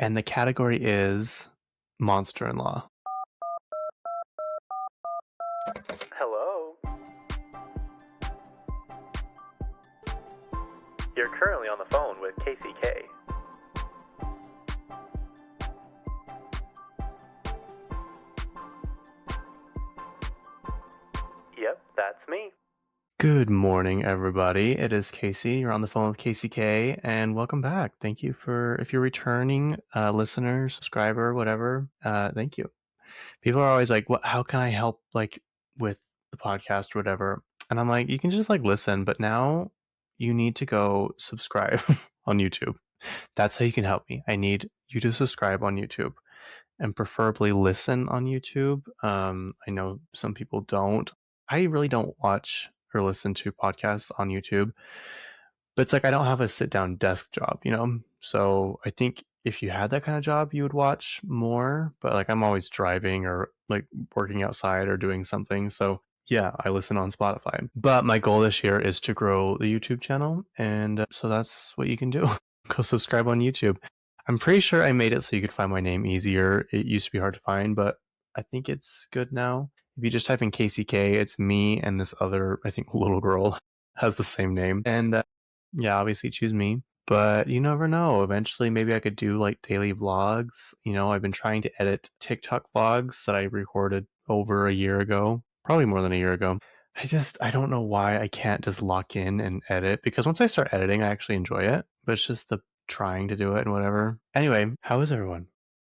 and the category is Monster-in-Law. Hello? You're currently on the phone with Kacey K. Yep, that's me. Good morning, everybody. It is Kacey. You're on the phone with Kacey K, and welcome back. Thank you if you're returning listener, subscriber, whatever. Thank you. People are always like, "What? How can I help? Like with the podcast or whatever?" And I'm like, "You can just like listen, but now you need to go subscribe on YouTube. That's how you can help me. I need you to subscribe on YouTube." And preferably listen on YouTube. I know some people don't. I really don't watch or listen to podcasts on YouTube, but it's like I don't have a sit down desk job, you know? So I think if you had that kind of job, you would watch more, but like I'm always driving or like working outside or doing something. So yeah, I listen on Spotify. But my goal this year is to grow the YouTube channel. And so that's what you can do. Go subscribe on YouTube. I'm pretty sure I made it so you could find my name easier. It used to be hard to find, but I think it's good now. If you just type in KCK, it's me and this other, I think, little girl has the same name. And yeah, obviously choose me. But you never know. Eventually, maybe I could do like daily vlogs. You know, I've been trying to edit TikTok vlogs that I recorded over a year ago, probably more than a year ago. I don't know why I can't just lock in and edit because once I start editing, I actually enjoy it. But it's just the trying to do it and whatever. Anyway, how is everyone?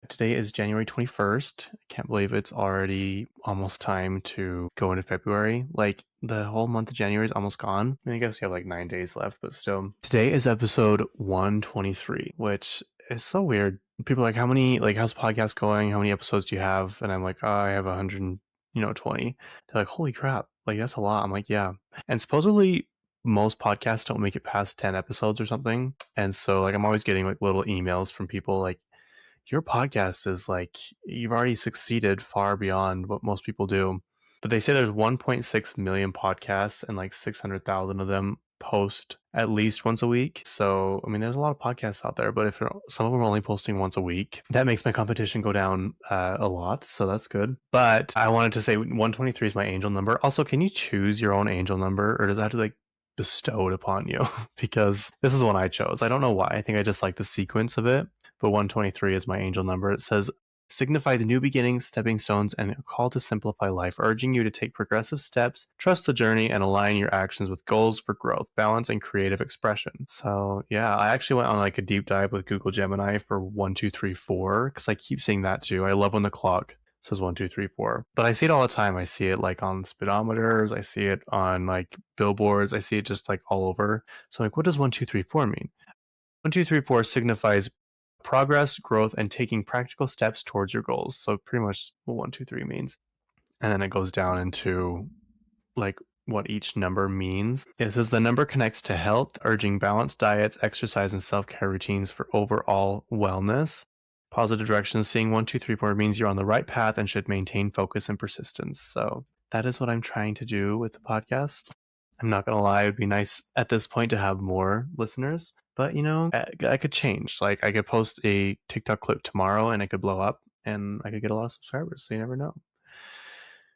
Today is January 21st. I can't believe it's already almost time to go into February. Like the whole month of January is almost gone. I mean, I guess we have like 9 days left, but still. Today is episode 123, which is so weird. People are like, how's the podcast going? How many episodes do you have? And I'm like, oh, I have 120. They're like, holy crap. Like, that's a lot. I'm like, yeah. And supposedly most podcasts don't make it past 10 episodes or something. And so like I'm always getting like little emails from people like, your podcast is like you've already succeeded far beyond what most people do. But they say there's 1.6 million podcasts and like 600,000 of them post at least once a week. So, I mean, there's a lot of podcasts out there, but if some of them are only posting once a week, that makes my competition go down a lot. So that's good. But I wanted to say 123 is my angel number. Also, can you choose your own angel number or does that have to like bestowed upon you? Because this is the one I chose. I don't know why. I think I just like the sequence of it, but 123 is my angel number. It says, signifies new beginnings, stepping stones, and a call to simplify life, urging you to take progressive steps, trust the journey, and align your actions with goals for growth, balance, and creative expression. So yeah, I actually went on like a deep dive with Google Gemini for 1234 because I keep seeing that too. I love when the clock says 1, 2, 3, 4, but I see it all the time. I see it like on speedometers, I see it on like billboards, I see it just like all over. So like, what does 1, 2, 3, 4 mean? 1, 2, 3, 4 signifies progress, growth, and taking practical steps towards your goals. So pretty much what 1, 2, 3 means. And then it goes down into like what each number means. It says the number connects to health, urging balanced diets, exercise, and self-care routines for overall wellness. Positive directions. Seeing 1, 2, 3, 4 means you're on the right path and should maintain focus and persistence. So that is what I'm trying to do with the podcast. I'm not going to lie, it would be nice at this point to have more listeners. But, you know, I could change. Like, I could post a TikTok clip tomorrow and it could blow up and I could get a lot of subscribers. So you never know.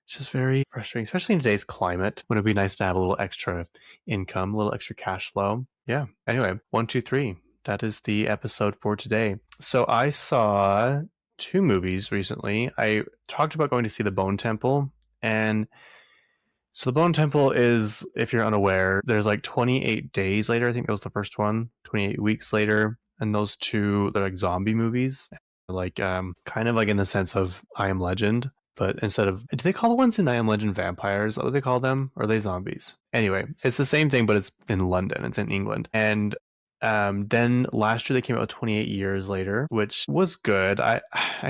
It's just very frustrating, especially in today's climate. Would it be nice to have a little extra income, a little extra cash flow? Yeah. Anyway, 1, 2, 3. That is the episode for today. So I saw 2 movies recently. I talked about going to see The Bone Temple, and so The Bone Temple is, if you're unaware, there's like 28 days later. I think that was the first one, 28 weeks later. And those two, they're like zombie movies. Like, kind of like in the sense of I Am Legend, but instead of, do they call the ones in I Am Legend vampires? What do they call them? Or are they zombies? Anyway, it's the same thing, but it's in London. It's in England. And then last year they came out 28 years later, which was good. I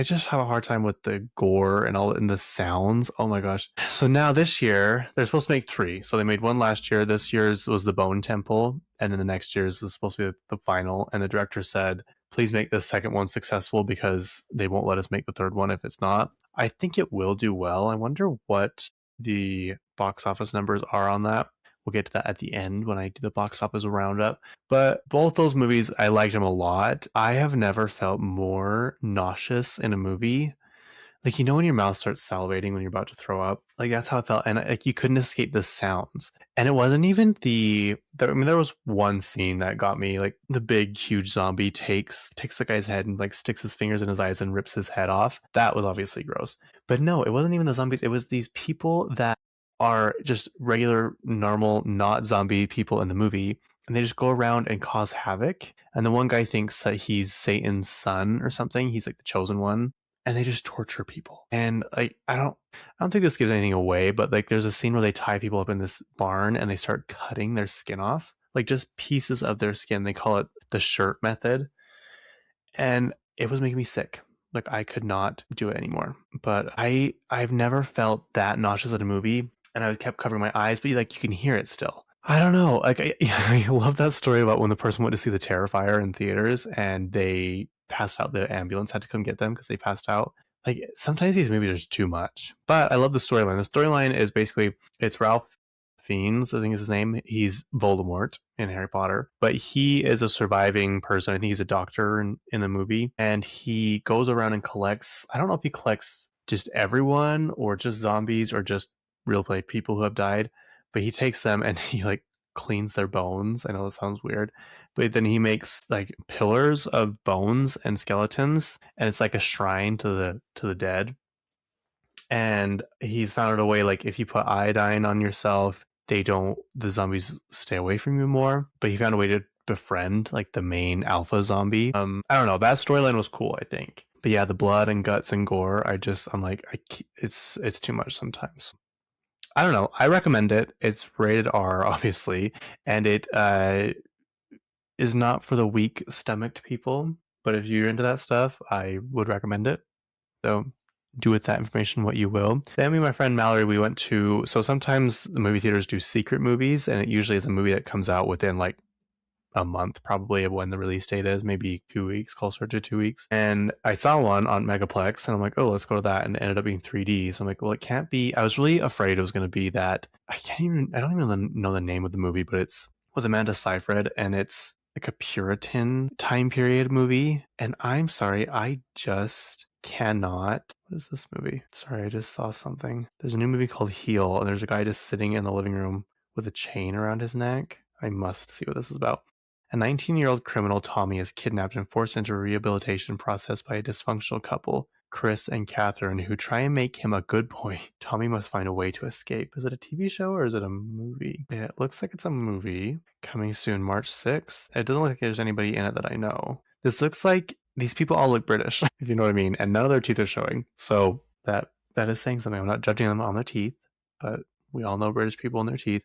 just have a hard time with the gore and all and the sounds. Oh my gosh. So now this year they're supposed to make 3. So they made one last year. This year's was the Bone Temple, and then the next year's is supposed to be the final. And the director said, please make the second one successful because they won't let us make the third one if it's not. I think it will do well. I wonder what the box office numbers are on that. we'll get to that at the end when I do the box office roundup. But both those movies, I liked them a lot. I have never felt more nauseous in a movie. Like, you know, when your mouth starts salivating when you're about to throw up, like that's how it felt. And like, you couldn't escape the sounds. And it wasn't even I mean, there was one scene that got me, like the big, huge zombie takes the guy's head and like sticks his fingers in his eyes and rips his head off. That was obviously gross. But no, it wasn't even the zombies. It was these people that are just regular, normal, not zombie people in the movie. And they just go around and cause havoc. And the one guy thinks that he's Satan's son or something. He's like the chosen one, and they just torture people. And like, I don't think this gives anything away, but like there's a scene where they tie people up in this barn and they start cutting their skin off, like just pieces of their skin. They call it the shirt method. And it was making me sick. Like, I could not do it anymore. But I've never felt that nauseous at a movie, and I kept covering my eyes, but like you can hear it still. I don't know. Like, I love that story about when the person went to see the Terrifier in theaters and they passed out. The ambulance had to come get them because they passed out. Like, sometimes these movies are just too much. But I love the storyline. The storyline is basically, it's Ralph Fiennes, I think is his name. He's Voldemort in Harry Potter, but he is a surviving person. I think he's a doctor in the movie, and he goes around and collects. I don't know if he collects just everyone or just zombies or just real life people who have died, but he takes them and he like cleans their bones. I know this sounds weird, but then he makes like pillars of bones and skeletons, and it's like a shrine to the dead. And he's found a way, like if you put iodine on yourself, the zombies stay away from you more. But he found a way to befriend like the main alpha zombie. I don't know, that storyline was cool, I think. But yeah, the blood and guts and gore, I'm like, it's too much sometimes. I don't know, I recommend it. It's rated R obviously, and it is not for the weak stomached people, but if you're into that stuff, I would recommend it. So do with that information what you will. Then me and my friend Mallory, we went to, so sometimes the movie theaters do secret movies, and it usually is a movie that comes out within like a month probably of when the release date is, maybe 2 weeks, closer to 2 weeks. And I saw one on Megaplex, and I'm like, oh, let's go to that. And it ended up being 3D. So I'm like, well, it can't be. I was really afraid it was going to be that. I don't even know the name of the movie, but it's was Amanda Seyfried, and it's like a Puritan time period movie. And I'm sorry, I just cannot. What is this movie? Sorry, I just saw something. There's a new movie called Heel, and there's a guy just sitting in the living room with a chain around his neck. I must see what this is about. A 19-year-old criminal, Tommy, is kidnapped and forced into a rehabilitation process by a dysfunctional couple, Chris and Catherine, who try and make him a good boy. Tommy must find a way to escape. Is it a TV show or is it a movie? Yeah, it looks like it's a movie coming soon, March 6th. It doesn't look like there's anybody in it that I know. This looks like these people all look British, if you know what I mean, and none of their teeth are showing. So that is saying something. I'm not judging them on their teeth, but we all know British people and their teeth.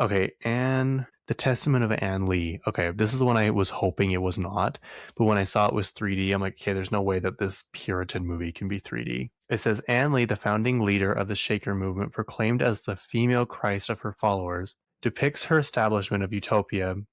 Okay, and The Testament of Anne Lee. Okay, this is the one I was hoping it was not, but when I saw it was 3D, I'm like, okay, there's no way that this Puritan movie can be 3D. It says Anne Lee, the founding leader of the Shaker movement, proclaimed as the female Christ of her followers, depicts her establishment of utopian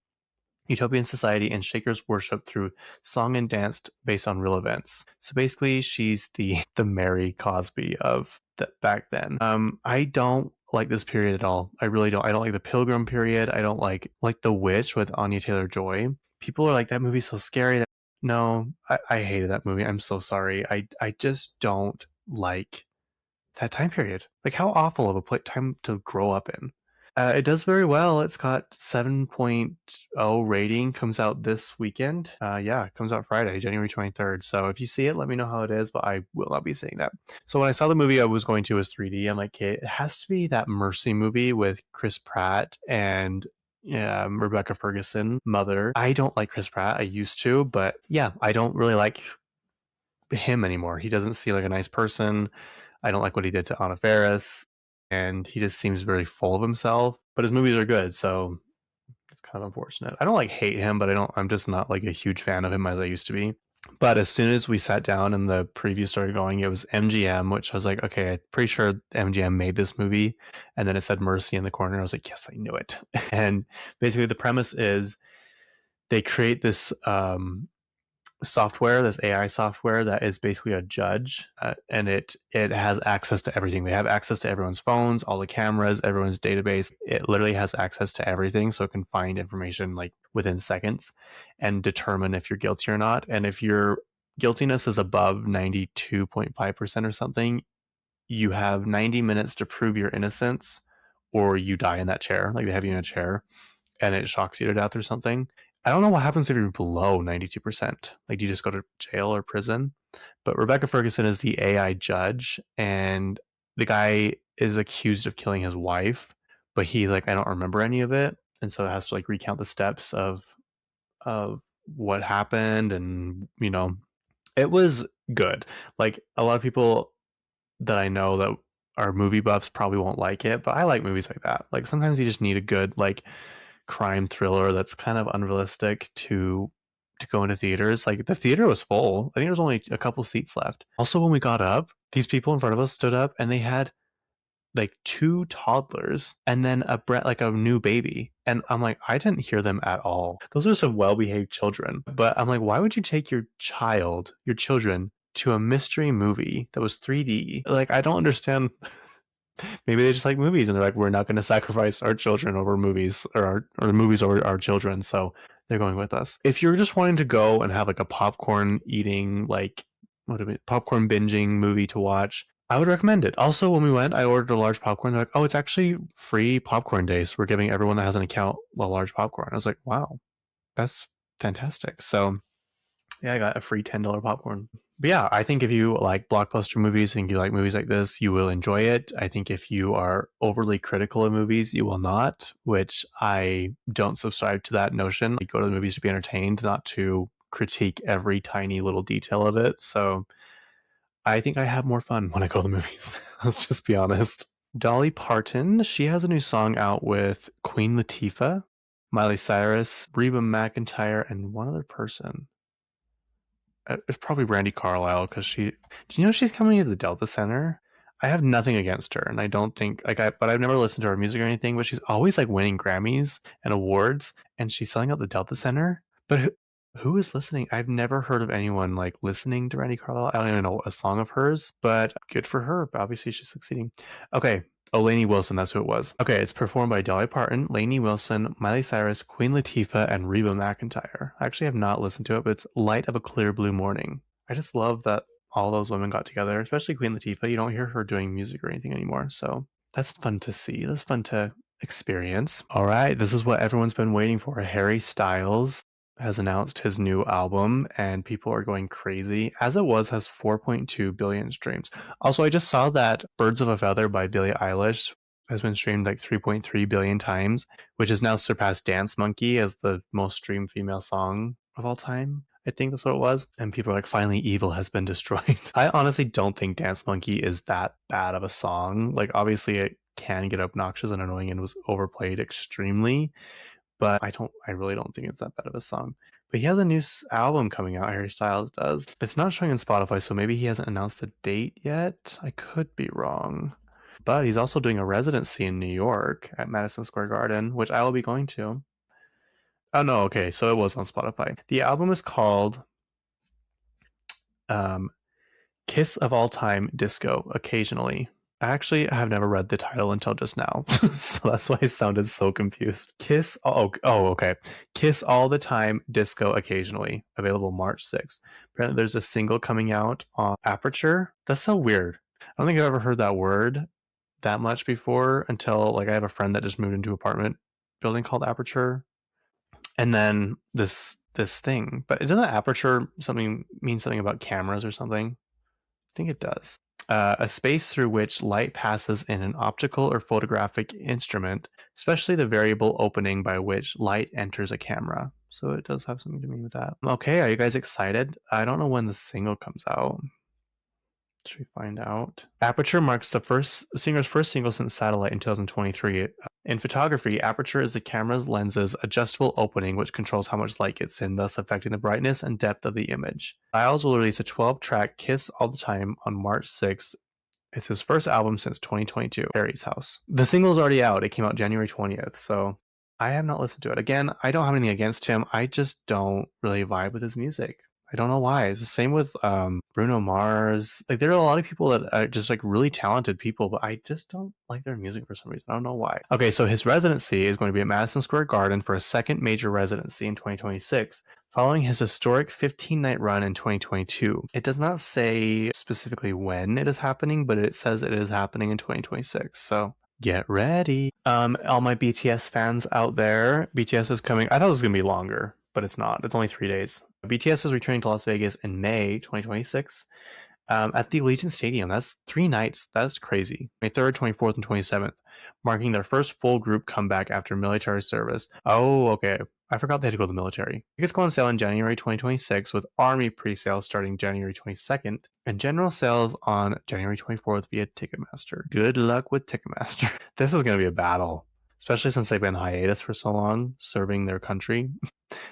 society and Shakers worship through song and dance based on real events. So basically, she's the Mary Cosby of back then. I don't like this period at all. I really don't. I don't like the Pilgrim period. I don't like The Witch with Anya Taylor-Joy. People are like, that movie's so scary. No, I hated that movie. I'm so sorry. I just don't like that time period. Like, how awful of a time to grow up in. It does very well. It's got 7.0 rating. Comes out this weekend. Yeah, it comes out Friday, January 23rd. So if you see it, let me know how it is, but I will not be seeing that. So when I saw the movie I was going to was 3D, I'm like, okay, it has to be that Mercy movie with Chris Pratt and Rebecca Ferguson, Mother. I don't like Chris Pratt. I used to, but yeah, I don't really like him anymore. He doesn't seem like a nice person. I don't like what he did to Anna Faris, and he just seems very full of himself. But his movies are good, so it's kind of unfortunate. I don't like hate him, but I'm just not like a huge fan of him as I used to be. But as soon as we sat down and the preview started going, it was MGM, which I was like, okay, I'm pretty sure MGM made this movie. And then it said Mercy in the corner. I was like, yes, I knew it. And basically, the premise is they create this software, this AI software that is basically a judge, and it has access to everything. They have access to everyone's phones, all the cameras, everyone's database. It literally has access to everything, so it can find information like within seconds and determine if you're guilty or not. And if your guiltiness is above 92.5% or something, you have 90 minutes to prove your innocence, or you die in that chair. Like they have you in a chair and it shocks you to death or something. I don't know what happens if you're below 92%. Like, do you just go to jail or prison? But Rebecca Ferguson is the AI judge, and the guy is accused of killing his wife, but he's like, I don't remember any of it, and so it has to like recount the steps of what happened, and it was good. Like a lot of people that I know that are movie buffs probably won't like it, but I like movies like that. Like sometimes you just need a good like crime thriller that's kind of unrealistic to go into theaters. Like the theater was full. I think there was only a couple seats left. Also, when we got up, these people in front of us stood up and they had like two toddlers and then like a new baby. And I'm like, I didn't hear them at all. Those are some well-behaved children. But I'm like, why would you take your children to a mystery movie that was 3D? Like, I don't understand. Maybe they just like movies and they're like, we're not going to sacrifice our children over movies, or movies over our children. So they're going with us. If you're just wanting to go and have like a popcorn eating, like popcorn binging movie to watch, I would recommend it. Also, when we went, I ordered a large popcorn. They're like, oh, it's actually free popcorn days. We're giving everyone that has an account a large popcorn. I was like, wow, that's fantastic. So yeah, I got a free $10 popcorn. But yeah, I think if you like blockbuster movies and you like movies like this, you will enjoy it. I think if you are overly critical of movies, you will not, which I don't subscribe to that notion. I go to the movies to be entertained, not to critique every tiny little detail of it. So I think I have more fun when I go to the movies. Let's just be honest. Dolly Parton, she has a new song out with Queen Latifah, Miley Cyrus, Reba McEntire, and one other person. It's probably Brandy Carlisle because she. Do you know she's coming to the Delta Center? I have nothing against her, and I don't think but I've never listened to her music or anything. But she's always like winning Grammys and awards, and she's selling out the Delta Center. But who is listening? I've never heard of anyone like listening to Brandy Carlisle. I don't even know a song of hers, but good for her. Obviously, she's succeeding. Okay, oh, Lainey Wilson, that's who it was. Okay, it's performed by Dolly Parton, Lainey Wilson, Miley Cyrus, Queen Latifah, and Reba McEntire. I actually have not listened to it, but it's Light of a Clear Blue Morning. I just love that all those women got together, especially Queen Latifah. You don't hear her doing music or anything anymore, so that's fun to see. That's fun to experience. All right, this is what everyone's been waiting for. Harry Styles has announced his new album, and people are going crazy. As It Was has 4.2 billion streams. Also, I just saw that Birds of a Feather by Billie Eilish has been streamed like 3.3 billion times, which has now surpassed Dance Monkey as the most streamed female song of all time. I think that's what it was. And people are like, finally, evil has been destroyed. I honestly don't think Dance Monkey is that bad of a song. Like, obviously, it can get obnoxious and annoying and was overplayed extremely, but I really don't think it's that bad of a song. But he has a new album coming out, Harry Styles does. It's not showing on Spotify, so maybe he hasn't announced the date yet. I could be wrong. But he's also doing a residency in New York at Madison Square Garden, which I will be going to. Oh no, okay, so it was on Spotify. The album is called um, Kiss of All Time Disco Occasionally. I actually have never read the title until just now, so that's why I sounded so confused. Okay. Kiss All the Time Disco Occasionally, available March 6th. Apparently there's a single coming out on Aperture. That's so weird. I don't think I've ever heard that word that much before until like I have a friend that just moved into an apartment building called Aperture. And then this thing. But doesn't Aperture mean something about cameras or something? I think it does. A space through which light passes in an optical or photographic instrument, especially the variable opening by which light enters a camera. So it does have something to mean with that. Okay, are you guys excited? I don't know when the single comes out. Should we find out? Aperture marks the singer's first single since Satellite in 2023. In photography, aperture is the camera's lens's adjustable opening which controls how much light gets in, thus affecting the brightness and depth of the image. Styles will release a 12-track Kiss All the Time on March 6th. It's his first album since 2022, Harry's House. The single is already out. It came out January 20th, so I have not listened to it. Again, I don't have anything against him. I just don't really vibe with his music. I don't know why. It's the same with Bruno Mars. Like there are a lot of people that are just like really talented people, but I just don't like their music for some reason. I don't know why. Okay, so his residency is going to be at Madison Square Garden for a second major residency in 2026, following his historic 15-night run in 2022. It does not say specifically when it is happening, but it says it is happening in 2026. So get ready. All my BTS fans out there, BTS is coming. I thought it was going to be longer, but it's not. It's only 3 days. BTS is returning to Las Vegas in May 2026 at the Allegiant Stadium. That's 3 nights. That's crazy. May 3rd, 24th, and 27th, marking their first full group comeback after military service. Oh, okay. I forgot they had to go to the military. Tickets go on sale in January 2026 with Army pre-sale starting January 22nd and general sales on January 24th via Ticketmaster. Good luck with Ticketmaster. This is going to be a battle, especially since they've been hiatus for so long, serving their country.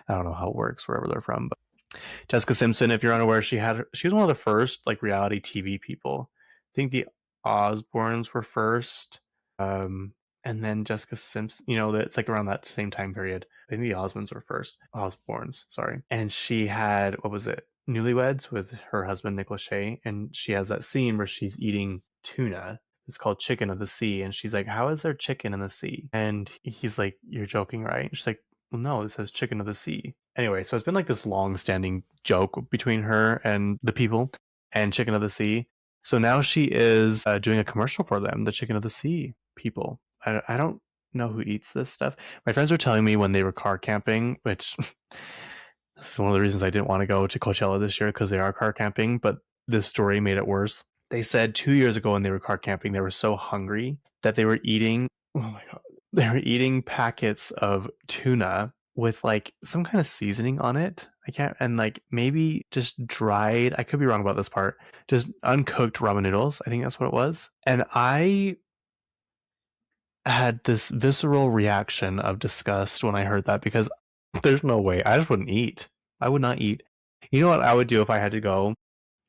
I don't know how it works wherever they're from, but Jessica Simpson, if you're unaware, she was one of the first like reality TV people. I think the Osbournes were first, and then Jessica Simpson. It's like around that same time period. I think the Osmonds were first. Osbournes, sorry. And she had what was it? Newlyweds with her husband Nick Lachey, and she has that scene where she's eating tuna. It's called Chicken of the Sea, and she's like, "How is there chicken in the sea?" And he's like, "You're joking, right?" And she's like, "Well, no, it says Chicken of the Sea." Anyway, so it's been like this long-standing joke between her and the people and Chicken of the Sea. So now she is doing a commercial for them, the Chicken of the Sea people. I don't know who eats this stuff. My friends were telling me when they were car camping, which this is one of the reasons I didn't want to go to Coachella this year because they are car camping, but this story made it worse. They said 2 years ago when they were car camping, they were so hungry that they were eating, oh my God, they were eating packets of tuna with like some kind of seasoning on it. I can't, and like maybe just dried, I could be wrong about this part, just uncooked ramen noodles. I think that's what it was. And I had this visceral reaction of disgust when I heard that because there's no way. I just wouldn't eat. I would not eat. You know what I would do if I had to go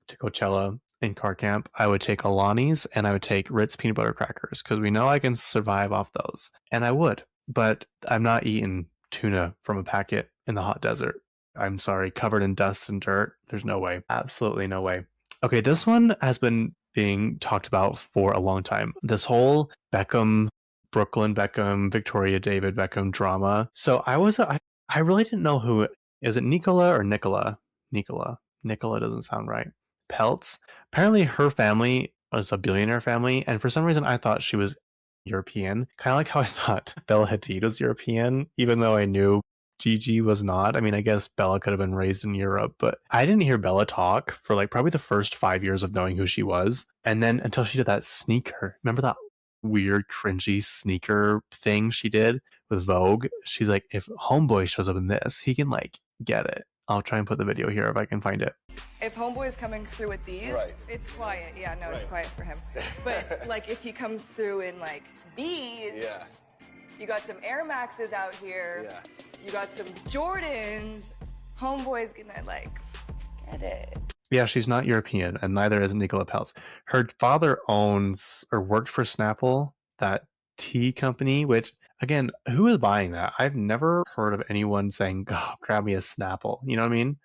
to Coachella in car camp? I would take Alani's and I would take Ritz peanut butter crackers because we know I can survive off those. And I would, but I'm not eating tuna from a packet in the hot desert. I'm sorry, covered in dust and dirt. There's no way. Absolutely no way. Okay, this one has been being talked about for a long time. This whole Beckham, Brooklyn Beckham, Victoria David Beckham drama. So I really didn't know who, is it Nicola or Nicola? Nicola doesn't sound right. Peltz. Apparently her family was a billionaire family, and for some reason I thought she was European. Kind of like how I thought Bella Hadid was European, even though I knew Gigi was not. I mean, I guess Bella could have been raised in Europe, but I didn't hear Bella talk for like probably the first 5 years of knowing who she was. And then until she did that sneaker. Remember that weird, cringy sneaker thing she did with Vogue? She's like, if Homeboy shows up in this, he can like get it. I'll try and put the video here if I can find it. If Homeboy's coming through with these, Right. it's quiet. Yeah, no, it's Right. quiet for him. But like if he comes through in like these, Yeah. you got some Air Maxes out here. Yeah. You got some Jordans. Homeboy's gonna like get it. Yeah, she's not European, and neither is Nicola Peltz. Her father owns or worked for Snapple, that tea company, which, again, who is buying that? I've never heard of anyone saying, "Oh, grab me a Snapple." You know what I mean?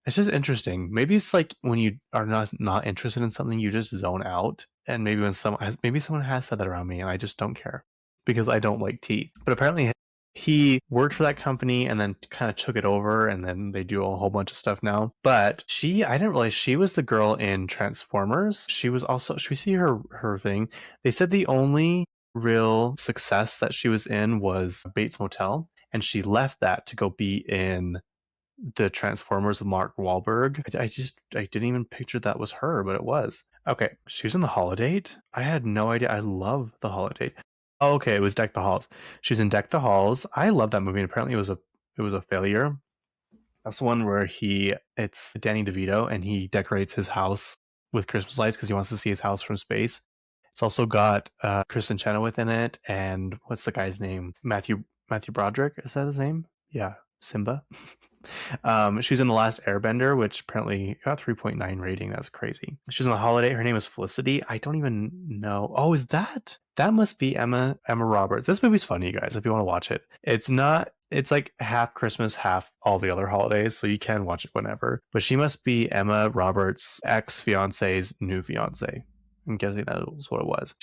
It's just interesting. Maybe it's like when you are not interested in something, you just zone out. And maybe someone has said that around me, and I just don't care because I don't like tea. But apparently, he worked for that company and then kind of took it over, and then they do a whole bunch of stuff now. But I didn't realize she was the girl in Transformers. She was also, should we see her thing? They said the only real success that she was in was Bates Motel, and she left that to go be in the Transformers with Mark Wahlberg. I didn't even picture that was her, but it was. Okay, she was in The Holiday. I had no idea. I love The Holiday. Oh, okay, it was Deck the Halls. She was in Deck the Halls. I love that movie. And apparently, it was a failure. That's the one where it's Danny DeVito, and he decorates his house with Christmas lights because he wants to see his house from space. It's also got Kristen Chenoweth in it, and what's the guy's name? Matthew Broderick. Is that his name? Yeah, Simba. She was in The Last Airbender, which apparently got 3.9 rating. That's crazy. She's in The Holiday. Her name is Felicity. I don't even know. Oh, is that must be Emma Roberts. This movie's funny, you guys, if you want to watch it. It's not It's like half Christmas, half all the other holidays, so you can watch it whenever. But she must be Emma Roberts' ex fiance's new fiance. I'm guessing that was what it was.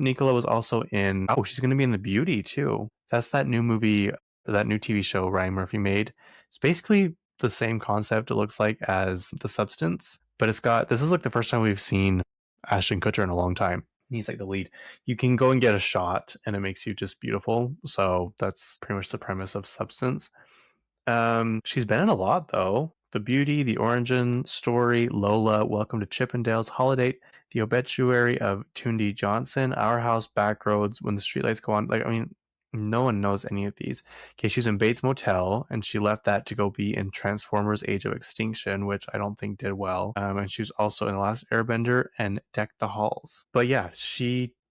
Nicola was also in, oh, she's going to be in The Beauty too. That's that new movie, that new TV show Ryan Murphy made. It's basically the same concept, it looks like, as The Substance, but this is like the first time we've seen Ashton Kutcher in a long time. He's like the lead. You can go and get a shot and it makes you just beautiful. So that's pretty much the premise of Substance. She's been in a lot though. The Beauty, The Origin Story, Lola, Welcome to Chippendales, Holiday, The Obituary of Tundi Johnson, Our House, Backroads, When the Streetlights Go On. Like, I mean, no one knows any of these. Okay, she's in Bates Motel, and she left that to go be in Transformers: Age of Extinction, which I don't think did well. And she was also in The Last Airbender and Deck the Halls. But yeah,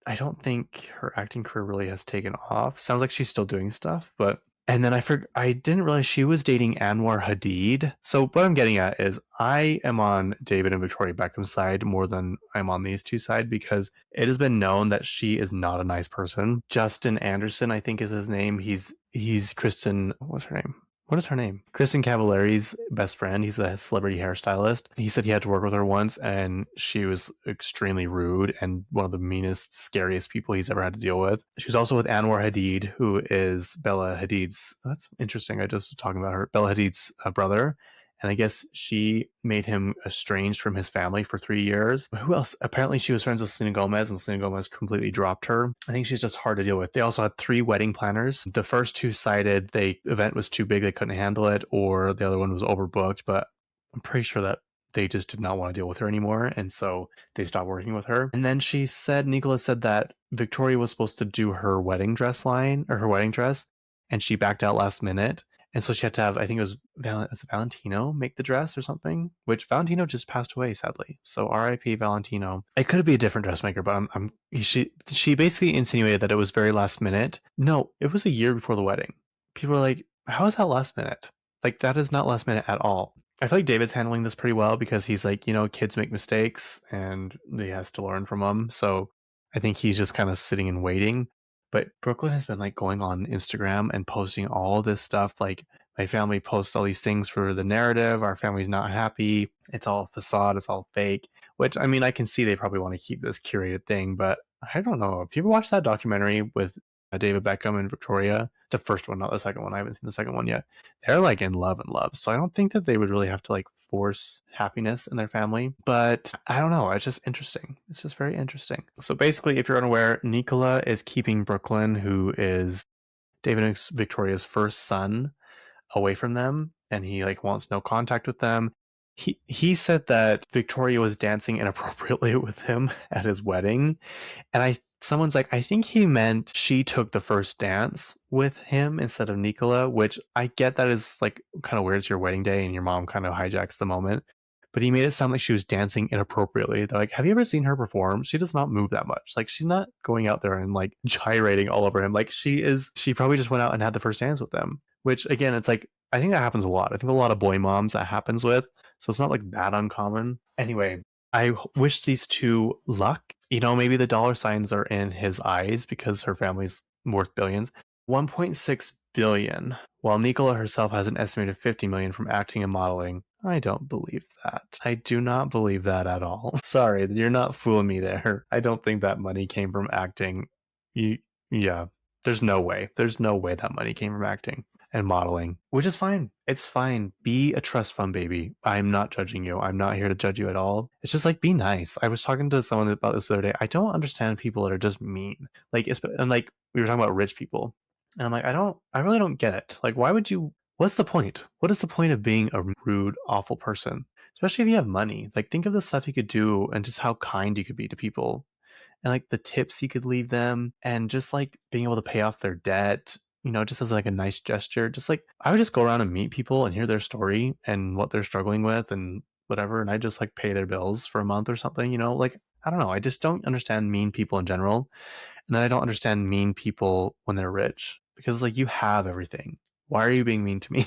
I don't think her acting career really has taken off. Sounds like she's still doing stuff, but and then I didn't realize she was dating Anwar Hadid. So what I'm getting at is I am on David and Victoria Beckham's side more than I'm on these two side because it has been known that she is not a nice person. Justin Anderson, I think is his name. He's Kristen, what's her name? What is her name? Kristen Cavallari's best friend. He's a celebrity hairstylist. He said he had to work with her once and she was extremely rude and one of the meanest, scariest people he's ever had to deal with. She was also with Anwar Hadid, who is Bella Hadid's, that's interesting. I just was talking about her, Bella Hadid's brother. And I guess she made him estranged from his family for 3 years. Who else? Apparently, she was friends with Selena Gomez, and Selena Gomez completely dropped her. I think she's just hard to deal with. They also had 3 wedding planners. The first 2 sided the event was too big, they couldn't handle it, or the other one was overbooked. But I'm pretty sure that they just did not want to deal with her anymore, and so they stopped working with her. And then Nicola said that Victoria was supposed to do her wedding dress line, or her wedding dress, and she backed out last minute. And so she had to have, I think it was Valentino make the dress or something, which Valentino just passed away, sadly. So R.I.P. Valentino. It could be a different dressmaker, but she basically insinuated that it was very last minute. No, it was a year before the wedding. People are like, how is that last minute? Like, that is not last minute at all. I feel like David's handling this pretty well because he's like, kids make mistakes and he has to learn from them. So I think he's just kind of sitting and waiting. But Brooklyn has been like going on Instagram and posting all this stuff. Like, my family posts all these things for the narrative. Our family's not happy. It's all facade. It's all fake. Which, I mean, I can see they probably want to keep this curated thing, but I don't know. If you ever watched that documentary with David Beckham and Victoria, the first one, not the second one. I haven't seen the second one yet. They're like in love and love. So I don't think that they would really have to like force happiness in their family. But I don't know. It's just interesting. It's just very interesting. So basically, if you're unaware, Nicola is keeping Brooklyn, who is David and Victoria's first son, away from them, and he like wants no contact with them. He said that Victoria was dancing inappropriately with him at his wedding, and someone's like, I think he meant she took the first dance with him instead of Nicola, which I get that is like kind of weird. It's your wedding day and your mom kind of hijacks the moment. But he made it sound like she was dancing inappropriately. They're like, have you ever seen her perform? She does not move that much. Like, she's not going out there and like gyrating all over him. Like, she probably just went out and had the first dance with them. Which again, it's like, I think that happens a lot. I think a lot of boy moms that happens with. So it's not like that uncommon. Anyway, I wish these two luck. Maybe the dollar signs are in his eyes because her family's worth billions. 1.6 billion, while Nicola herself has an estimated 50 million from acting and modeling. I don't believe that. I do not believe that at all. Sorry, you're not fooling me there. I don't think that money came from acting. Yeah, there's no way. There's no way that money came from acting and modeling, which is fine. It's fine. Be a trust fund baby. I'm not judging you. I'm not here to judge you at all. It's just like, be nice. I was talking to someone about this the other day. I don't understand people that are just mean. And like we were talking about rich people. And I'm like, I really don't get it. Like, what's the point? What is the point of being a rude, awful person? Especially if you have money. Like, think of the stuff you could do and just how kind you could be to people. And like the tips you could leave them and just like being able to pay off their debt, just as like a nice gesture. Just like, I would just go around and meet people and hear their story and what they're struggling with and whatever. And I just like pay their bills for a month or something, like, I don't know. I just don't understand mean people in general. And then I don't understand mean people when they're rich because like, you have everything. Why are you being mean to me?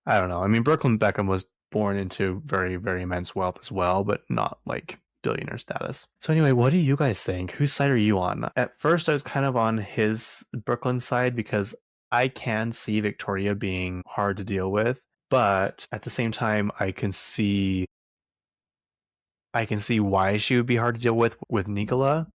I don't know. I mean, Brooklyn Beckham was born into very, very immense wealth as well, but not like billionaire status. So anyway, what do you guys think? Whose side are you on? At first, I was kind of on his Brooklyn side because I can see Victoria being hard to deal with, but at the same time, I can see why she would be hard to deal with Nicola,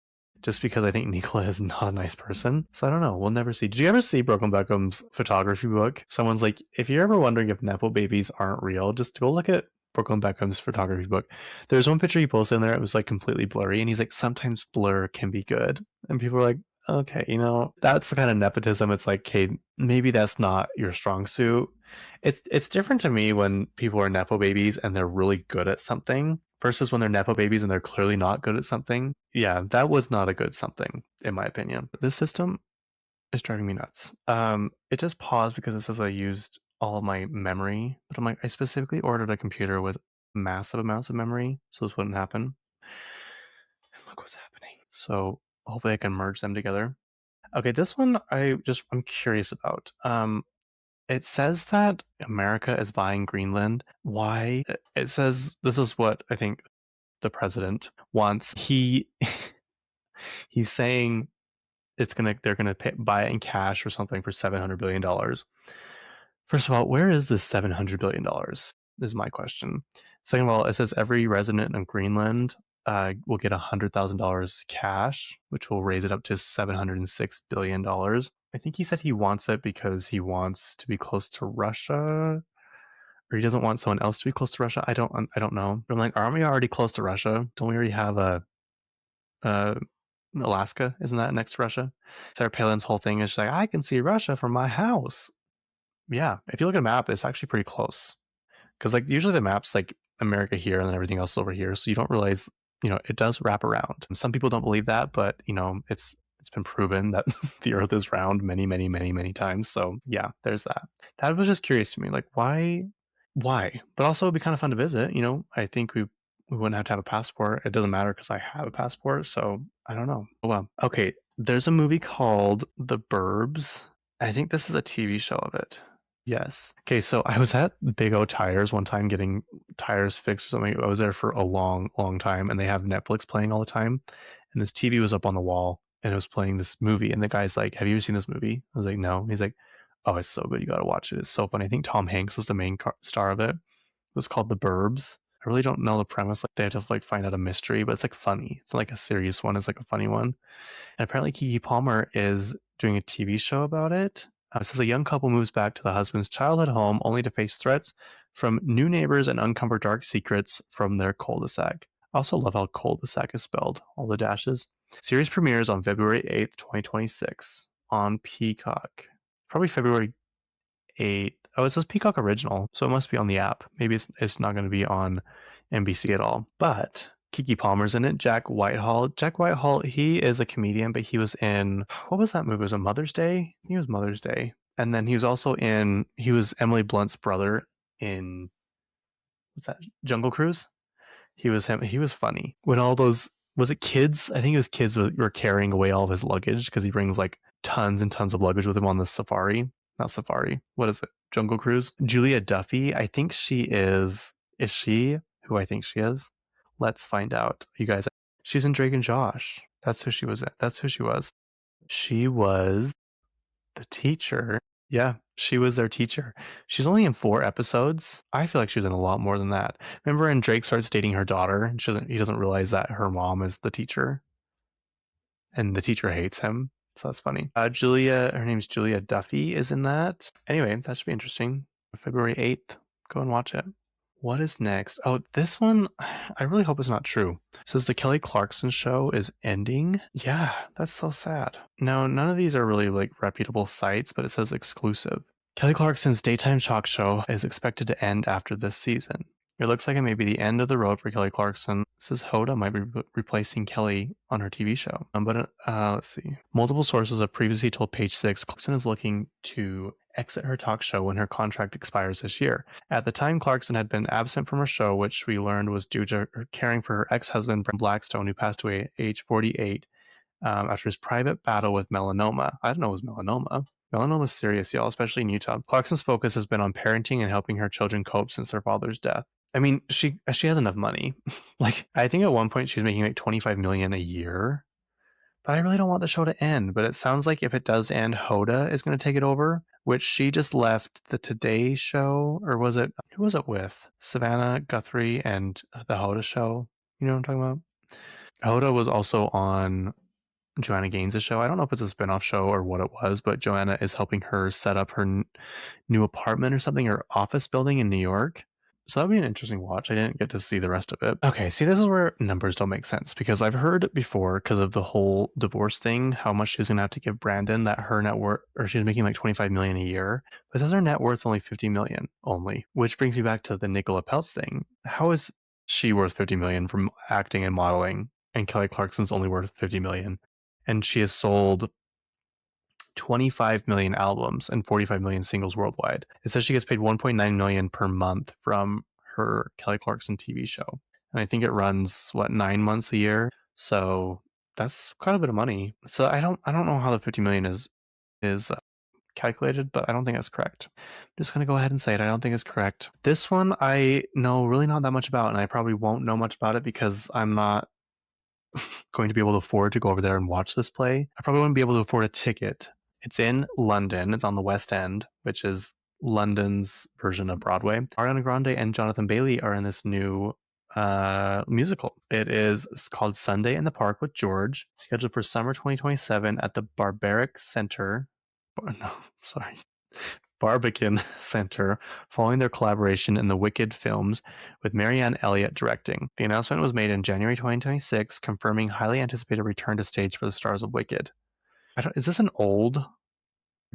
just because I think Nicola is not a nice person. So I don't know. We'll never see. Did you ever see Brooklyn Beckham's photography book? Someone's like, if you're ever wondering if Nepo babies aren't real, just go look at Brooklyn Beckham's photography book. There's one picture he posted in there. It was like completely blurry, and he's like, sometimes blur can be good. And people are like, okay, that's the kind of nepotism. It's like, okay, maybe that's not your strong suit. It's different to me when people are nepo babies and they're really good at something versus when they're nepo babies and they're clearly not good at something. Yeah, that was not a good something in my opinion. This system is driving me nuts. It just paused because it says I used all of my memory, but I'm like, I specifically ordered a computer with massive amounts of memory, so this wouldn't happen. And look what's happening. So hopefully I can merge them together. Okay, this one I'm curious about. It says that America is buying Greenland. Why? It says this is what I think the president wants. He's saying they're gonna buy it in cash or something for $700 billion. First of all, where is this $700 billion? Is my question. Second of all, it says every resident of Greenland will get $100,000 cash, which will raise it up to $706 billion. I think he said he wants it because he wants to be close to Russia, or he doesn't want someone else to be close to Russia. I don't know. But I'm like, aren't we already close to Russia? Don't we already have uh, Alaska? Isn't that next to Russia? Sarah Palin's whole thing is like, I can see Russia from my house. Yeah, if you look at a map, it's actually pretty close. Because like usually the map's like America here and then everything else over here, so you don't realize it does wrap around. Some people don't believe that, but it's been proven that the Earth is round many, many, many, many times. So yeah, there's that. That was just curious to me, like why? But also it'd be kind of fun to visit. I think we wouldn't have to have a passport. It doesn't matter because I have a passport, so I don't know. Oh well. Okay, there's a movie called The Burbs. I think this is a TV show of it. Yes. Okay, so I was at Big O Tires one time getting tires fixed or something. I was there for a long, long time, and they have Netflix playing all the time. And this TV was up on the wall, and it was playing this movie. And the guy's like, "Have you ever seen this movie?" I was like, "No." He's like, "Oh, it's so good. You got to watch it. It's so funny." I think Tom Hanks was the main star of it. It was called The Burbs. I really don't know the premise. Like they have to like find out a mystery, but it's like funny. It's not like a serious one. It's like a funny one. And apparently, Keke Palmer is doing a TV show about it. It says a young couple moves back to the husband's childhood home only to face threats from new neighbors and uncover dark secrets from their cul-de-sac. I also love how cul-de-sac is spelled, all the dashes. Series premieres on February 8th, 2026 on Peacock. Probably February 8th. Oh, it says Peacock Original, so it must be on the app. Maybe it's not going to be on NBC at all. But Keke Palmer's in it. Jack Whitehall. Jack Whitehall, he is a comedian, but he was in, what was that movie? Was it Mother's Day? He was Mother's Day. And then he was Emily Blunt's brother in, what's that? Jungle Cruise? He was him. He was funny. When all those, was it kids? I think it was kids were carrying away all of his luggage because he brings like tons and tons of luggage with him on the safari. Not safari. What is it? Jungle Cruise. Julia Duffy. I think she is she who I think she is? Let's find out. You guys, she's in Drake and Josh. That's who she was in. That's who she was. She was the teacher. Yeah, she was their teacher. She's only in 4 episodes. I feel like she was in a lot more than that. Remember when Drake starts dating her daughter and he doesn't realize that her mom is the teacher and the teacher hates him. So that's funny. Her name's Julia Duffy is in that. Anyway, that should be interesting. February 8th. Go and watch it. What is next? Oh, this one, I really hope it's not true. It says the Kelly Clarkson show is ending. Yeah, that's so sad. Now, none of these are really like reputable sites, but it says exclusive. Kelly Clarkson's daytime talk show is expected to end after this season. It looks like it may be the end of the road for Kelly Clarkson. Says Hoda might be replacing Kelly on her TV show. But let's see. Multiple sources have previously told Page Six Clarkson is looking to exit her talk show when her contract expires this year. At the time, Clarkson had been absent from her show, which we learned was due to her caring for her ex-husband, Brent Blackstone, who passed away at age 48 after his private battle with melanoma. I didn't know it was melanoma. Melanoma is serious, y'all, especially in Utah. Clarkson's focus has been on parenting and helping her children cope since their father's death. I mean, she has enough money. Like, I think at one point she was making like $25 million a year. but I really don't want the show to end. But it sounds like if it does end, Hoda is going to take it over, which she just left the Today Show, or was it, who was it with? Savannah Guthrie and the Hoda Show. You know what I'm talking about? Hoda was also on Joanna Gaines' show. I don't know if it's a spin-off show or what it was, but Joanna is helping her set up her new apartment or something, or office building in New York. So that'd be an interesting watch. I didn't get to see the rest of it. Okay, see, this is where numbers don't make sense, because I've heard before, because of the whole divorce thing, how much she's gonna have to give Brandon, that her net worth, or she's making like 25 million a year, but it says her net worth's only 50 million only, which brings me back to the Nicola Peltz thing. How is she worth 50 million from acting and modeling, and Kelly Clarkson's only worth 50 million? And she has sold 25 million albums and 45 million singles worldwide. It says she gets paid 1.9 million per month from her Kelly Clarkson TV show. And I think it runs 9 months a year. So that's quite a bit of money. So I don't know how the 50 million is calculated, but I don't think that's correct. I'm just going to go ahead and say it. I don't think it's correct. This one I know really not that much about, and I probably won't know much about it because I'm not going to be able to afford to go over there and watch this play. I probably wouldn't be able to afford a ticket. It's in London. It's on the West End, which is London's version of Broadway. Ariana Grande and Jonathan Bailey are in this new musical. It's called Sunday in the Park with George, scheduled for summer 2027 at the Barbaric Center. No, sorry. Barbican Center, following their collaboration in the Wicked films with Marianne Elliott directing. The announcement was made in January 2026, confirming highly anticipated return to stage for the stars of Wicked. Is this an old?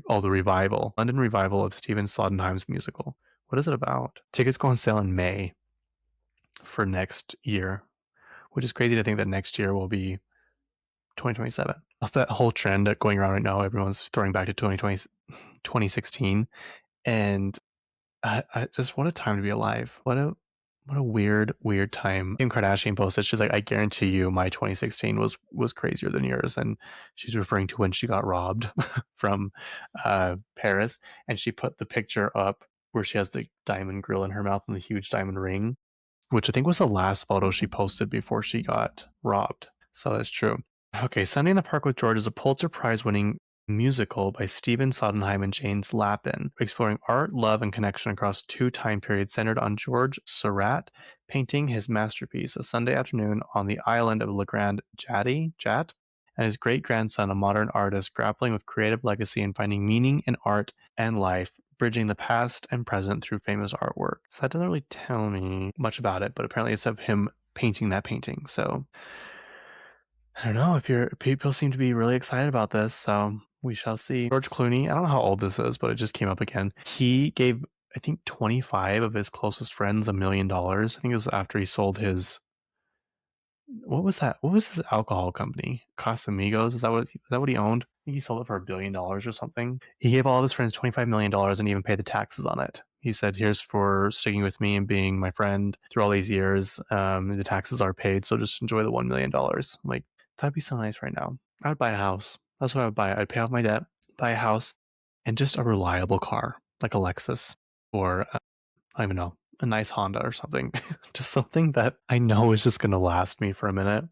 Oh, the revival. London revival of Stephen Sondheim's musical. What is it about? Tickets go on sale in May for next year, which is crazy to think that next year will be 2027. Of that whole trend going around right now, everyone's throwing back to 2016, and I just, what a time to be alive. What a weird time. Kim Kardashian posted, she's like, I guarantee you my 2016 was crazier than yours. And she's referring to when she got robbed from Paris. And she put the picture up where she has the diamond grill in her mouth and the huge diamond ring, which I think was the last photo she posted before she got robbed. So that's true. Okay, Sunday in the Park with George is a Pulitzer Prize winning musical by Stephen Sondheim and James Lapin, exploring art, love, and connection across two time periods centered on George Seurat painting his masterpiece a Sunday afternoon on the island of Le Grand Jatte, and his great-grandson, a modern artist, grappling with creative legacy and finding meaning in art and life, bridging the past and present through famous artwork. So that doesn't really tell me much about it, but apparently it's of him painting that painting. So I don't know if people seem to be really excited about this, so we shall see. George Clooney, I don't know how old this is, but it just came up again. He gave, I think, 25 of his closest friends $1 million. I think it was after he sold his, what was that? What was his alcohol company? Casamigos? Is that what he owned? I think he sold it for $1 billion or something. He gave all of his friends $25 million and even paid the taxes on it. He said, here's for sticking with me and being my friend through all these years. The taxes are paid, so just enjoy the $1 million. I'm like, that'd be so nice right now. I would buy a house. That's what I would buy. I'd pay off my debt, buy a house, and just a reliable car like a Lexus, or I don't even know, a nice Honda or something. Just something that I know is just going to last me for a minute,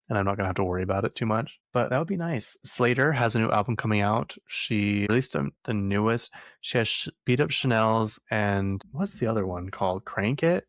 and I'm not going to have to worry about it too much. But that would be nice. Slater has a new album coming out. She released the newest. She has Beat Up Chanel's, and what's the other one called? Crank It?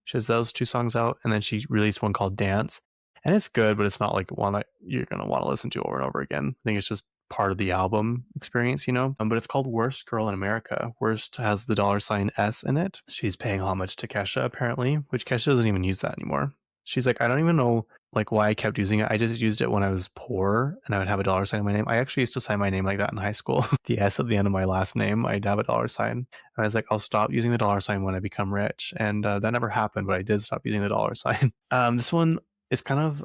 She has those two songs out, and then she released one called Dance. And it's good, but it's not like one that you're going to want to listen to over and over again. I think it's just part of the album experience, you know? But it's called Worst Girl in America. Worst has the $S in it. She's paying homage to Kesha, apparently, which Kesha doesn't even use that anymore. She's like, I don't even know like why I kept using it. I just used it when I was poor and I would have a $sign in my name. I actually used to sign my name like that in high school. The S at the end of my last name, I'd have a $sign. And I was like, I'll stop using the $sign when I become rich. And that never happened, but I did stop using the $sign. This one is kind of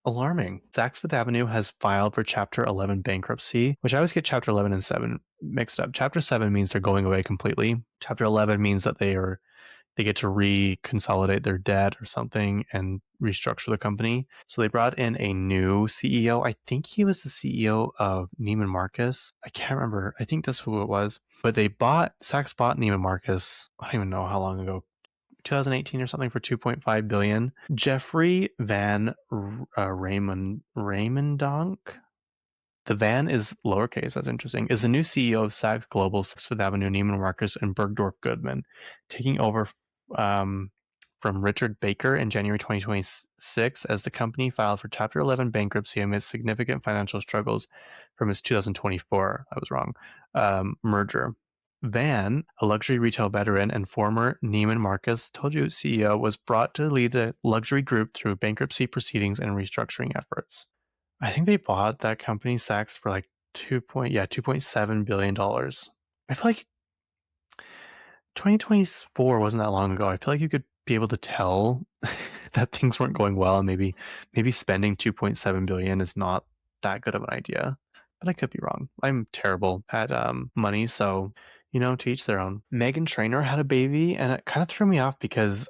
alarming. Saks Fifth Avenue has filed for Chapter 11 bankruptcy, which I always get Chapter 11 and 7 mixed up. Chapter 7 means they're going away completely. Chapter 11 means that they get to reconsolidate their debt or something and restructure the company. So they brought in a new CEO. I think he was the CEO of Neiman Marcus. I can't remember. I think that's who it was. But Saks bought Neiman Marcus, I don't even know how long ago, 2018 or something for 2.5 billion. Jeffrey Van Raymondonk. The Van is lowercase. That's interesting. Is the new CEO of Saks Global, 6th Avenue, Neiman Marcus, and Bergdorf Goodman, taking over um, from Richard Baker in January 2026 as the company filed for Chapter 11 bankruptcy amidst significant financial struggles from its 2024. I was wrong. Merger. Van, a luxury retail veteran and former Neiman Marcus, told you CEO, was brought to lead the luxury group through bankruptcy proceedings and restructuring efforts. I think they bought that company Saks for like 2.7 billion dollars. I feel like 2024 wasn't that long ago. I feel like you could be able to tell that things weren't going well, and maybe spending 2.7 billion is not that good of an idea. But I could be wrong. I'm terrible at money, so to each their own. Megan Trainor had a baby, and it kind of threw me off because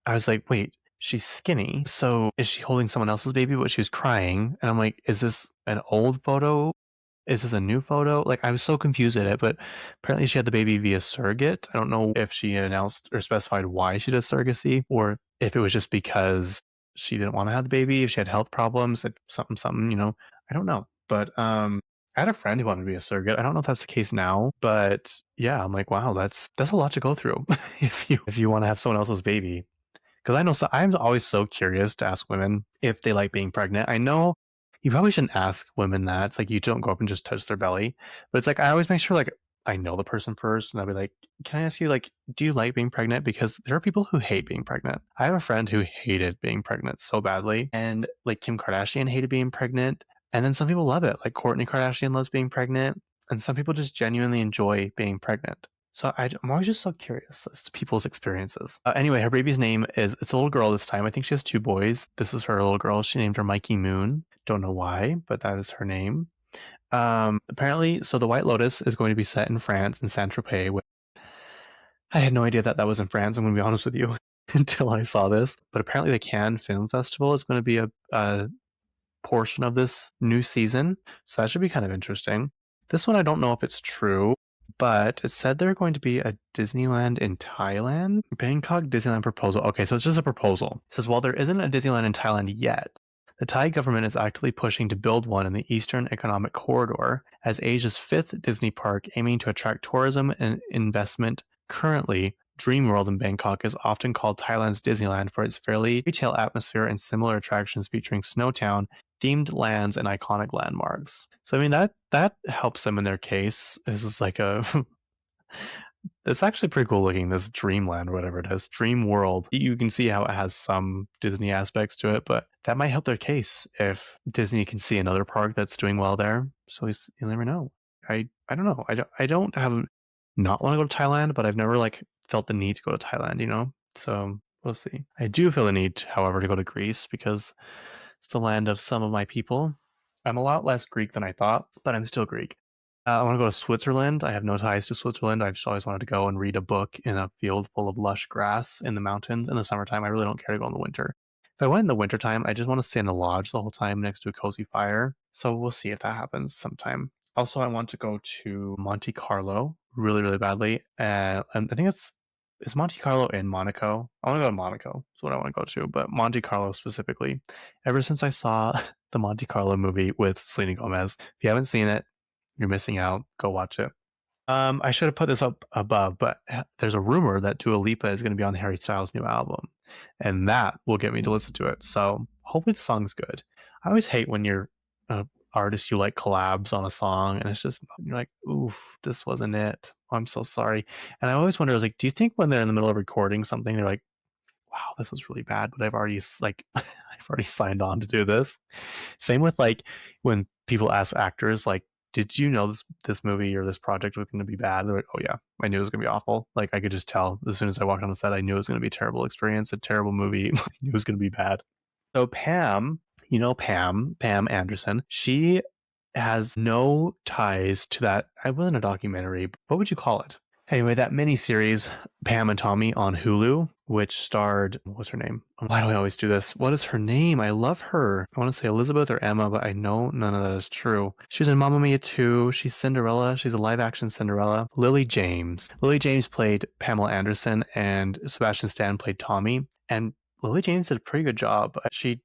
I was like, wait, she's skinny. So is she holding someone else's baby, but she was crying? And I'm like, is this an old photo? Is this a new photo? Like, I was so confused at it, but apparently she had the baby via surrogate. I don't know if she announced or specified why she did surrogacy, or if it was just because she didn't want to have the baby, if she had health problems, if something, I don't know. But I had a friend who wanted to be a surrogate. I don't know if that's the case now, but yeah, I'm like, wow, that's a lot to go through if you want to have someone else's baby. Because I know I'm always so curious to ask women if they like being pregnant. I know you probably shouldn't ask women that. It's like you don't go up and just touch their belly. But it's like I always make sure like I know the person first, and I'll be like, "Can I ask you like, do you like being pregnant?" Because there are people who hate being pregnant. I have a friend who hated being pregnant so badly, and like Kim Kardashian hated being pregnant, and then some people love it. Like Kourtney Kardashian loves being pregnant, and some people just genuinely enjoy being pregnant. So I'm always just so curious as to people's experiences. Anyway, her baby's name it's a little girl this time. I think she has two boys. This is her little girl. She named her Mikey Moon. Don't know why, but that is her name. Apparently, so the White Lotus is going to be set in France in Saint Tropez. I had no idea that that was in France. I'm going to be honest with you until I saw this. But apparently, the Cannes Film Festival is going to be a portion of this new season. So that should be kind of interesting. This one, I don't know if it's true, but it said they're going to be a Disneyland in Thailand. Bangkok Disneyland proposal. Okay, so it's just a proposal. It says, while there isn't a Disneyland in Thailand yet, the Thai government is actively pushing to build one in the Eastern Economic Corridor as Asia's fifth Disney park, aiming to attract tourism and investment. Currently, Dreamworld in Bangkok is often called Thailand's Disneyland for its fairly retail atmosphere and similar attractions featuring Snowtown, themed lands, and iconic landmarks. So I mean that helps them in their case. This is like a it's actually pretty cool looking, this Dreamland or whatever it is. Dream World. You can see how it has some Disney aspects to it, but that might help their case if Disney can see another park that's doing well there. So you never know. I don't know. I don't have not want to go to Thailand, but I've never like felt the need to go to Thailand. So we'll see. I do feel the need, however, to go to Greece because it's the land of some of my people. I'm a lot less Greek than I thought, but I'm still Greek. I want to go to Switzerland. I have no ties to Switzerland. I've just always wanted to go and read a book in a field full of lush grass in the mountains in the summertime. I really don't care to go in the winter. If I went in the wintertime, I just want to stay in the lodge the whole time next to a cozy fire. So we'll see if that happens sometime. Also, I want to go to Monte Carlo really, really badly. And I think is Monte Carlo in Monaco? I want to go to Monaco. That's what I want to go to, but Monte Carlo specifically. Ever since I saw the Monte Carlo movie with Selena Gomez, if you haven't seen it, you're missing out. Go watch it. I should have put this up above, but there's a rumor that Dua Lipa is going to be on Harry Styles' new album, and that will get me to listen to it. So hopefully the song's good. I always hate when you're an artist you like collabs on a song, and it's just you're like, oof, this wasn't it. I'm so sorry. And I always wonder, I was like, do you think when they're in the middle of recording something, they're like, wow, this was really bad, but I've already I've already signed on to do this. Same with like when people ask actors like, did you know this movie or this project was going to be bad? They're like, oh yeah, I knew it was going to be awful. Like I could just tell as soon as I walked on the set, I knew it was going to be a terrible experience, a terrible movie. I knew it was going to be bad. So Pam, Pam Anderson, she has no ties to that. I wasn't a documentary. What would you call it? Anyway, that miniseries, Pam and Tommy on Hulu, which starred, what's her name? Why do I always do this? What is her name? I love her. I want to say Elizabeth or Emma, but I know none of that is true. She's in Mamma Mia 2. She's Cinderella. She's a live action Cinderella. Lily James. Lily James played Pamela Anderson, and Sebastian Stan played Tommy. And Lily James did a pretty good job. She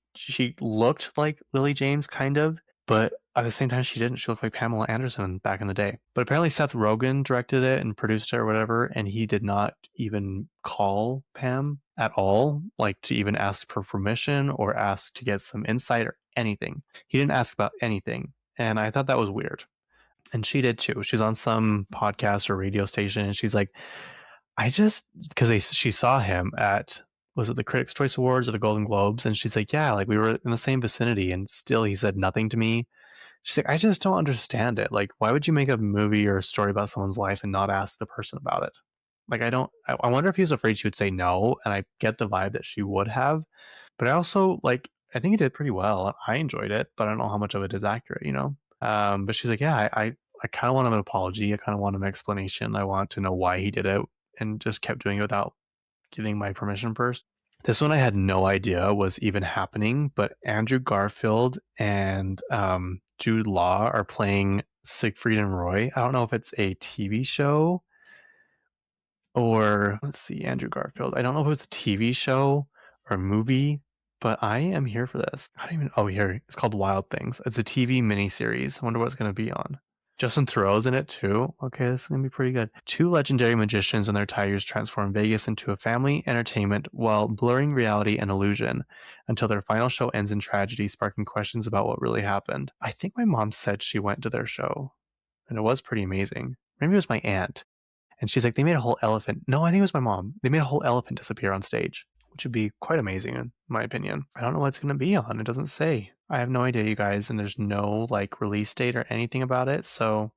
looked like Lily James, kind of, but at the same time, she didn't. She looked like Pamela Anderson back in the day. But apparently, Seth Rogen directed it and produced it or whatever, and he did not even call Pam at all, like to even ask for permission or ask to get some insight or anything. He didn't ask about anything. And I thought that was weird. And she did too. She's on some podcast or radio station, and she's like, I just, because she saw him at, was it the Critics' Choice Awards or the Golden Globes? And she's like, yeah, like we were in the same vicinity, and still he said nothing to me. She's like, I just don't understand it. Like, why would you make a movie or a story about someone's life and not ask the person about it? Like, I wonder if he was afraid she would say no. And I get the vibe that she would have. But I also, like, I think he did pretty well. I enjoyed it, but I don't know how much of it is accurate, you know? But she's like, yeah, I kind of want an apology. I kind of want an explanation. I want to know why he did it and just kept doing it without getting my permission first. This one I had no idea was even happening, but Andrew Garfield and Jude Law are playing Siegfried and Roy. I don't know if it's a TV show or, let's see, Andrew Garfield. I don't know if it was a TV show or a movie, but I am here for this. I don't even, oh, here, it's called Wild Things. It's a TV miniseries. I wonder what it's going to be on. Justin Theroux's in it too. Okay, this is gonna be pretty good. Two legendary magicians and their tigers transform Vegas into a family entertainment while blurring reality and illusion until their final show ends in tragedy, sparking questions about what really happened. I think my mom said she went to their show, and it was pretty amazing. Maybe it was my aunt, and she's like, they made a whole elephant. No, I think it was my mom. They made a whole elephant disappear on stage, which would be quite amazing in my opinion. I don't know what it's gonna be on. It doesn't say. I have no idea, you guys, and there's no like release date or anything about it, so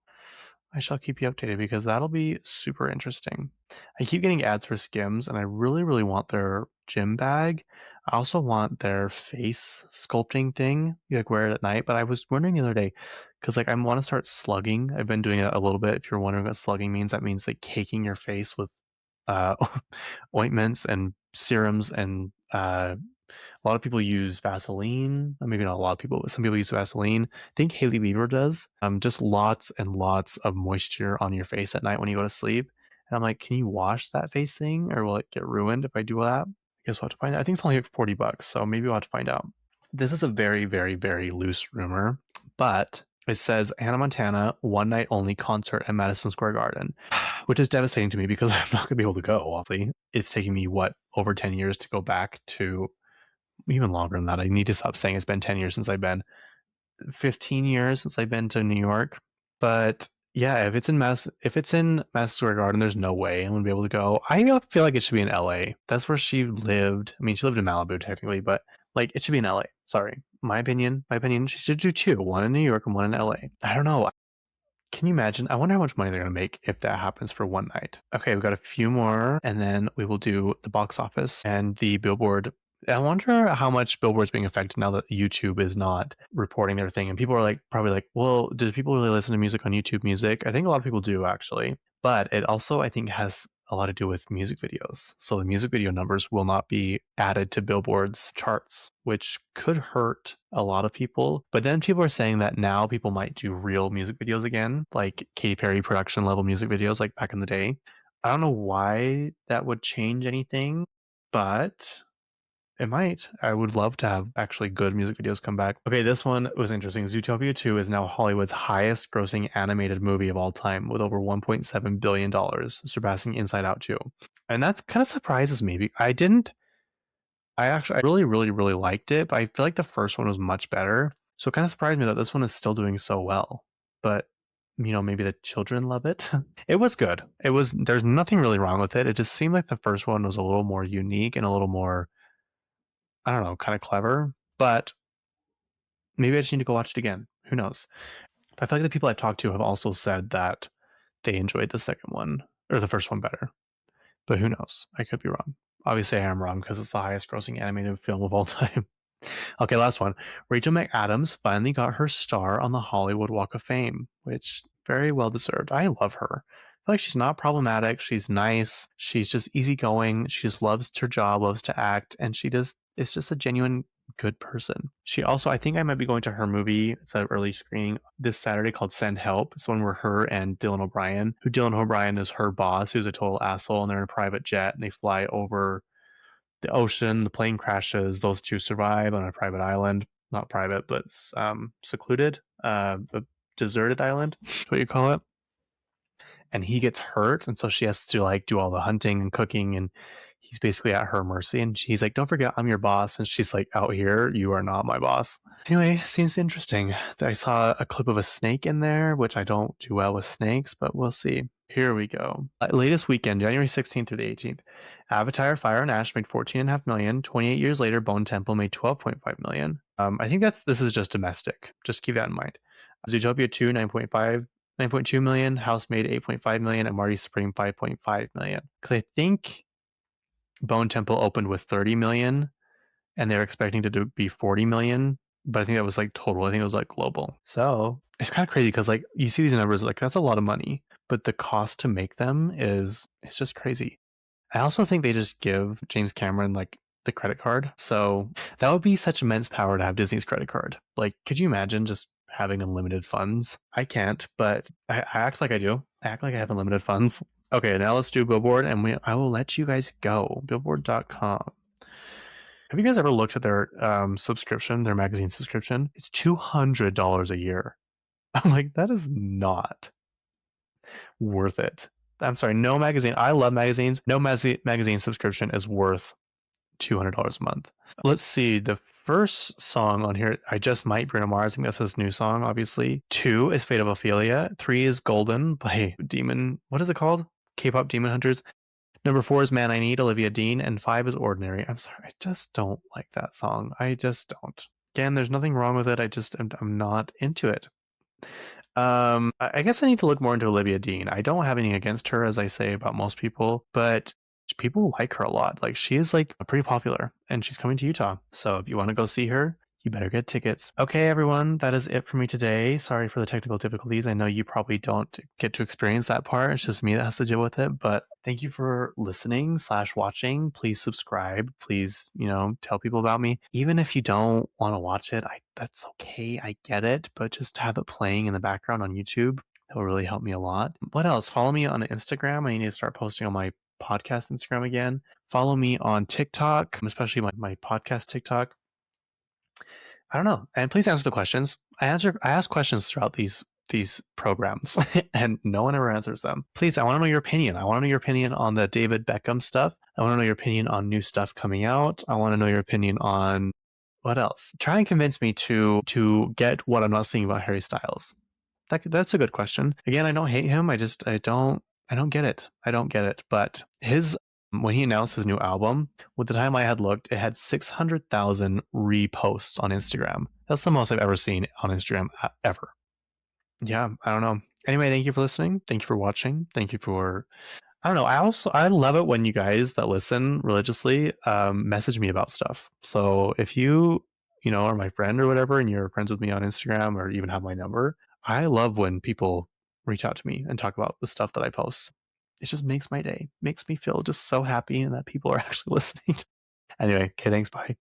I shall keep you updated because that'll be super interesting. I keep getting ads for Skims, and I really, really want their gym bag. I also want their face sculpting thing, you like wear it at night. But I was wondering the other day, because like I want to start slugging. I've been doing it a little bit. If you're wondering what slugging means, that means like caking your face with uh, ointments and serums and a lot of people use Vaseline. Maybe not a lot of people, but some people use Vaseline. I think Hailey Bieber does. Just lots and lots of moisture on your face at night when you go to sleep. And I'm like, can you wash that face thing, or will it get ruined if I do that? I guess we'll have to find out. I think it's only like $40, so maybe we'll have to find out. This is a very, very, very loose rumor, but it says Hannah Montana one night only concert at Madison Square Garden, which is devastating to me because I'm not going to be able to go. Obviously, it's taking me over 10 years to go back to, even longer than that. I need to stop saying it's been 10 years since I've been, 15 years since I've been to New York. But yeah, if it's in Madison Square Garden, there's no way I'm gonna be able to go. I feel like it should be in LA. That's where she lived. I mean, she lived in Malibu technically, but like it should be in LA. Sorry. My opinion. She should do two, one in New York and one in LA. I don't know. Can you imagine? I wonder how much money they're going to make if that happens for one night. Okay, we've got a few more, and then we will do the box office and the Billboard. I wonder how much Billboard's being affected now that YouTube is not reporting their thing. And people are like, probably like, well, do people really listen to music on YouTube Music? I think a lot of people do actually. But it also, I think, has a lot to do with music videos. So the music video numbers will not be added to Billboard's charts, which could hurt a lot of people. But then people are saying that now people might do real music videos again, like Katy Perry production level music videos like back in the day. I don't know why that would change anything, but it might. I would love to have actually good music videos come back. Okay, this one was interesting. Zootopia 2 is now Hollywood's highest grossing animated movie of all time with over $1.7 billion, surpassing Inside Out 2. And that's kind of surprises me. I really, really, really liked it, but I feel like the first one was much better. So it kind of surprised me that this one is still doing so well. But, maybe the children love it. It was good. There's nothing really wrong with it. It just seemed like the first one was a little more unique and a little more, I don't know, kind of clever, but maybe I just need to go watch it again. Who knows? I feel like the people I've talked to have also said that they enjoyed the second one or the first one better, but who knows? I could be wrong. Obviously, I am wrong because it's the highest grossing animated film of all time. Okay, last one. Rachel McAdams finally got her star on the Hollywood Walk of Fame, which very well deserved. I love her. feel like she's not problematic. She's nice. She's just easygoing. She just loves her job, loves to act, and she does. It's just a genuine good person. She also, I think I might be going to her movie. It's an early screening this Saturday called Send Help. It's one where her and Dylan O'Brien, who Dylan O'Brien is her boss, who's a total asshole, and they're in a private jet and they fly over the ocean. The plane crashes. Those two survive on a private island. Not private, but secluded, a deserted island. That's what you call it. And he gets hurt, and so she has to like do all the hunting and cooking, and he's basically at her mercy. And he's like, "Don't forget, I'm your boss." And she's like, "Out here, you are not my boss." Anyway, seems interesting. I saw a clip of a snake in there, which I don't do well with snakes, but we'll see. Here we go. Latest weekend, January 16th through the 18th. Avatar: Fire and Ash made 14.5 million. 28 years later, Bone Temple made 12.5 million. I think this is just domestic. Just keep that in mind. Zootopia 2, 9.2 million, House made 8.5 million, and Marty Supreme 5.5 million. Because I think Bone Temple opened with 30 million, and they're expecting to be 40 million. But I think that was like total. I think it was like global. So it's kind of crazy because like you see these numbers, like that's a lot of money, but the cost to make them it's just crazy. I also think they just give James Cameron like the credit card. So that would be such immense power to have Disney's credit card. Like, could you imagine just having unlimited funds? I can't, but I act like I do. I act like I have unlimited funds. Okay, now let's do Billboard, and I will let you guys go. Billboard.com. Have you guys ever looked at their subscription, their magazine subscription? It's $200 a year. I'm like, that is not worth it. I'm sorry, no magazine. I love magazines. No magazine subscription is worth $200 a month. Let's see. The first song on here, I Just Might, Bruno Mars. I think that's his new song, obviously. 2 is Fate of Ophelia. 3 is Golden by Demon. What is it called? K-pop Demon Hunters. Number 4 is Man I Need, Olivia Dean. And 5 is Ordinary. I'm sorry. I just don't like that song. I just don't. Again, there's nothing wrong with it. I'm not into it. I guess I need to look more into Olivia Dean. I don't have anything against her, as I say about most people, but people like her a lot. Like she is like pretty popular, and she's coming to Utah. So if you want to go see her, you better get tickets. Okay, everyone, that is it for me today. Sorry for the technical difficulties. I know you probably don't get to experience that part. It's just me that has to deal with it. But thank you for listening / watching. Please subscribe. Please, tell people about me. Even if you don't want to watch it, that's okay. I get it. But just have it playing in the background on YouTube. That will really help me a lot. What else? Follow me on Instagram. I need to start posting on my podcast Instagram again. Follow me on TikTok, especially my podcast TikTok. I don't know. And please answer the questions. I ask questions throughout these programs and no one ever answers them. Please, I want to know your opinion. I want to know your opinion on the David Beckham stuff. I want to know your opinion on new stuff coming out. I want to know your opinion on what else. Try and convince me to get what I'm not seeing about Harry Styles. That's a good question. Again, I don't hate him. I don't get it. I don't get it. But when he announced his new album, with the time I had looked, it had 600,000 reposts on Instagram. That's the most I've ever seen on Instagram ever. Yeah, I don't know. Anyway, thank you for listening. Thank you for watching. Thank you for, I don't know. I love it when you guys that listen religiously message me about stuff. So if you are my friend or whatever, and you're friends with me on Instagram or even have my number, I love when people reach out to me and talk about the stuff that I post. It just makes my day, makes me feel just so happy and that people are actually listening. Anyway, okay, thanks, bye.